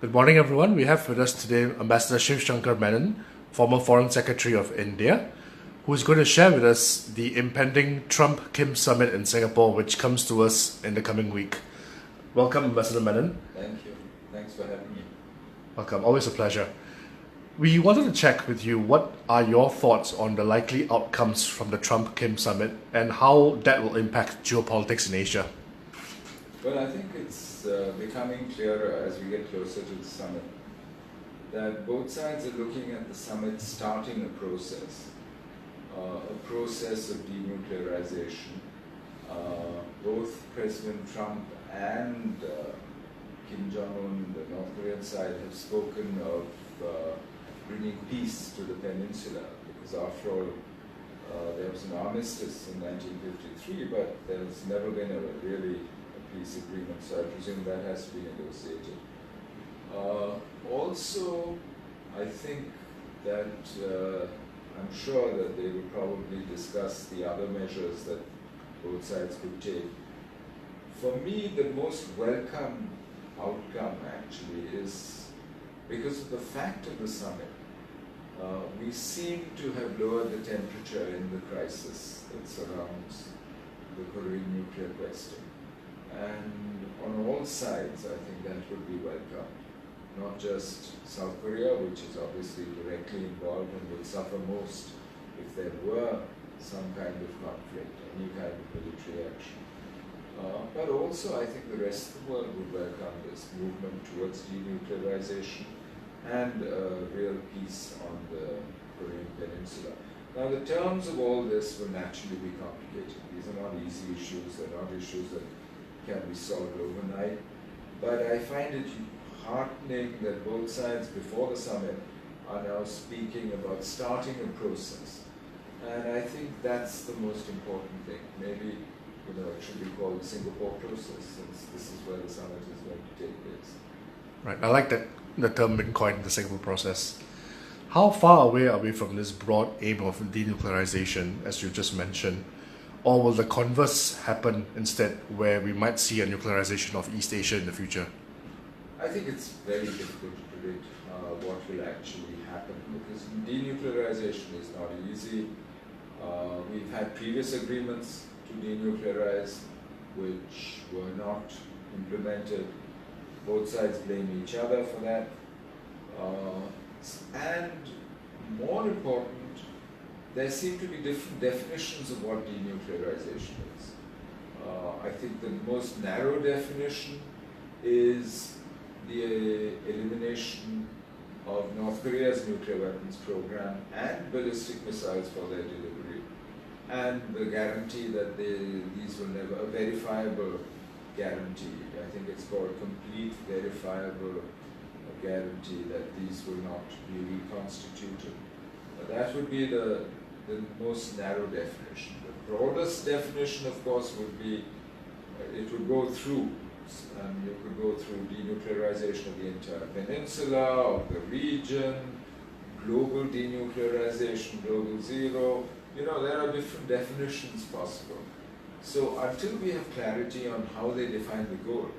Good morning, everyone. We have with us today Ambassador Shivshankar Menon, former Foreign Secretary of India, who is going to share with us the impending Trump-Kim summit in Singapore, which comes to us in the coming week. Welcome, Ambassador Menon. Thank you. Thanks for having me. Welcome. Always a pleasure. We wanted to check with you what are your thoughts on the likely outcomes from the Trump-Kim summit and how that will impact geopolitics in Asia. Well, I think it's becoming clearer as we get closer to the summit that both sides are looking at the summit starting a process of denuclearization. Both President Trump and Kim Jong-un, the North Korean side, have spoken of bringing peace to the peninsula, because after all, there was an armistice in 1953, but there's never been a peace agreement, so I presume that has to be negotiated. Also, I think that I'm sure that they will probably discuss the other measures that both sides could take. For me, the most welcome outcome actually is because of the fact of the summit. We seem to have lowered the temperature in the crisis that surrounds the Korean nuclear question. And on all sides, I think that would be welcome. Not just South Korea, which is obviously directly involved and would suffer most if there were some kind of conflict, any kind of military action. But also, I think the rest of the world would welcome this movement towards denuclearization and real peace on the Korean peninsula. Now, the terms of all this will naturally be complicated. These are not easy issues. They're not issues that can be solved overnight. But I find it heartening that both sides before the summit are now speaking about starting a process. And I think that's the most important thing. Maybe it should be called the Singapore process, since this is where the summit is going to take place. Right. I like that the term being coined, the Singapore process. How far away are we from this broad aim of denuclearization, as you just mentioned? Or will the converse happen instead, where we might see a nuclearization of East Asia in the future? I think it's very difficult to predict what will actually happen, because denuclearization is not easy. We've had previous agreements to denuclearize which were not implemented. Both sides blame each other for that. And more important, there seem to be different definitions of what denuclearization is. I think the most narrow definition is the elimination of North Korea's nuclear weapons program and ballistic missiles for their delivery, and the guarantee that these will never, a verifiable guarantee, I think it's called complete verifiable guarantee that these will not be reconstituted. That would be the most narrow definition. The broadest definition, of course, would be it would go through. You could go through denuclearization of the entire peninsula, of the region, global denuclearization, global zero. There are different definitions possible. So until we have clarity on how they define the goal,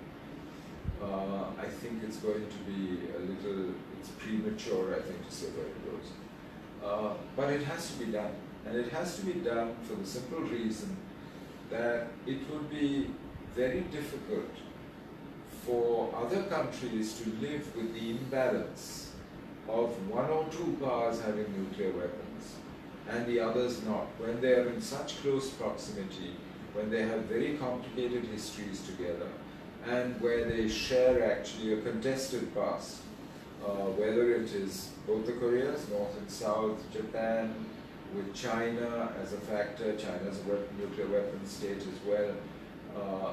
I think it's going to be it's premature, I think, to say where it goes. But it has to be done. And it has to be done for the simple reason that it would be very difficult for other countries to live with the imbalance of one or two powers having nuclear weapons and the others not, when they are in such close proximity, when they have very complicated histories together, and where they share actually a contested past, whether it is both the Koreas, North and South, Japan, with China as a factor. China's a nuclear weapons state as well.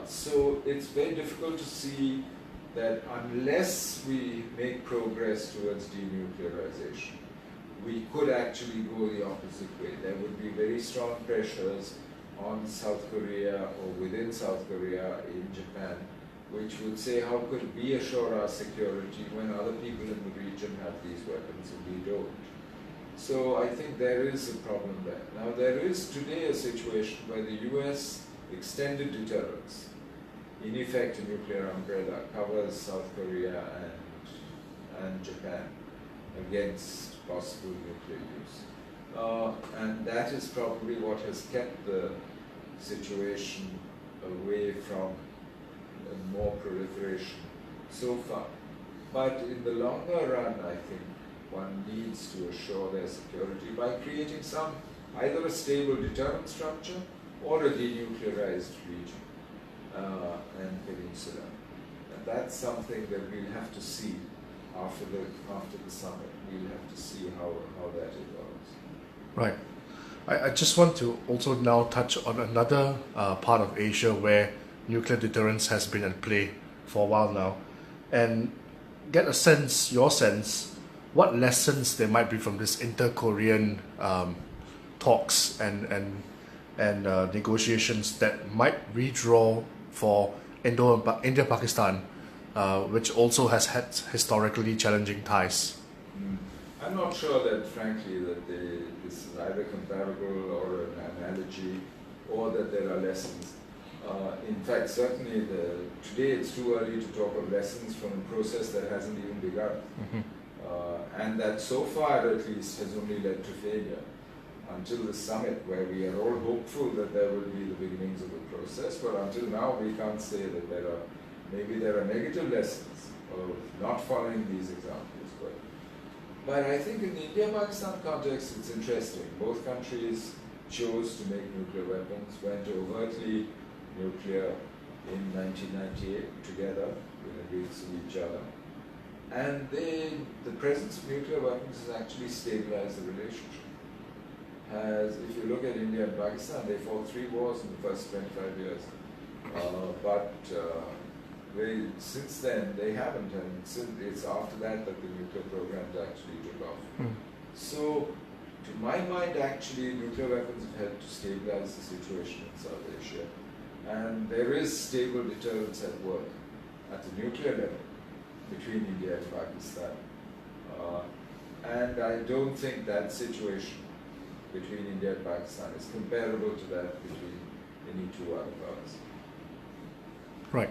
So it's very difficult to see that unless we make progress towards denuclearization, we could actually go the opposite way. There would be very strong pressures on South Korea or within South Korea in Japan, which would say, how could we assure our security when other people in the region have these weapons and we don't? So I think there is a problem there. Now, there is today a situation where the US extended deterrence, in effect a nuclear umbrella, covers South Korea and and Japan against possible nuclear use. And that is probably what has kept the situation away from more proliferation so far. But in the longer run, I think one needs to assure their security by creating either a stable deterrent structure or a denuclearized region and peninsula. And that's something that we'll have to see after the summit. We'll have to see how that evolves. Right. I just want to also now touch on another part of Asia where nuclear deterrence has been at play for a while now, and get your sense, what lessons there might be from this inter-Korean talks and negotiations that might redraw for India-Pakistan, which also has had historically challenging ties. I'm not sure that, frankly, that this is either comparable or an analogy, or that there are lessons. In fact, certainly today it's too early to talk of lessons from a process that hasn't even begun. And that so far, at least, has only led to failure. Until the summit, where we are all hopeful that there will be the beginnings of a process, but until now we can't say that maybe there are negative lessons of not following these examples. But I think in the India-Pakistan context, it's interesting. Both countries chose to make nuclear weapons, went overtly nuclear in 1998 together against each other. And the presence of nuclear weapons has actually stabilized the relationship. If you look at India and Pakistan, they fought 3 wars in the first 25 years. But since then, they haven't, and it's after that the nuclear programs actually took off. So, to my mind, actually, nuclear weapons have helped to stabilize the situation in South Asia. And there is stable deterrence at work at the nuclear level between India and Pakistan. And I don't think that situation between India and Pakistan is comparable to that between any two other powers. Right.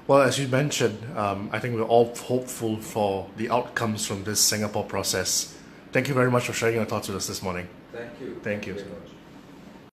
Well, as you mentioned, I think we're all hopeful for the outcomes from this Singapore process. Thank you very much for sharing your thoughts with us this morning. Thank you. Thank you. Very much.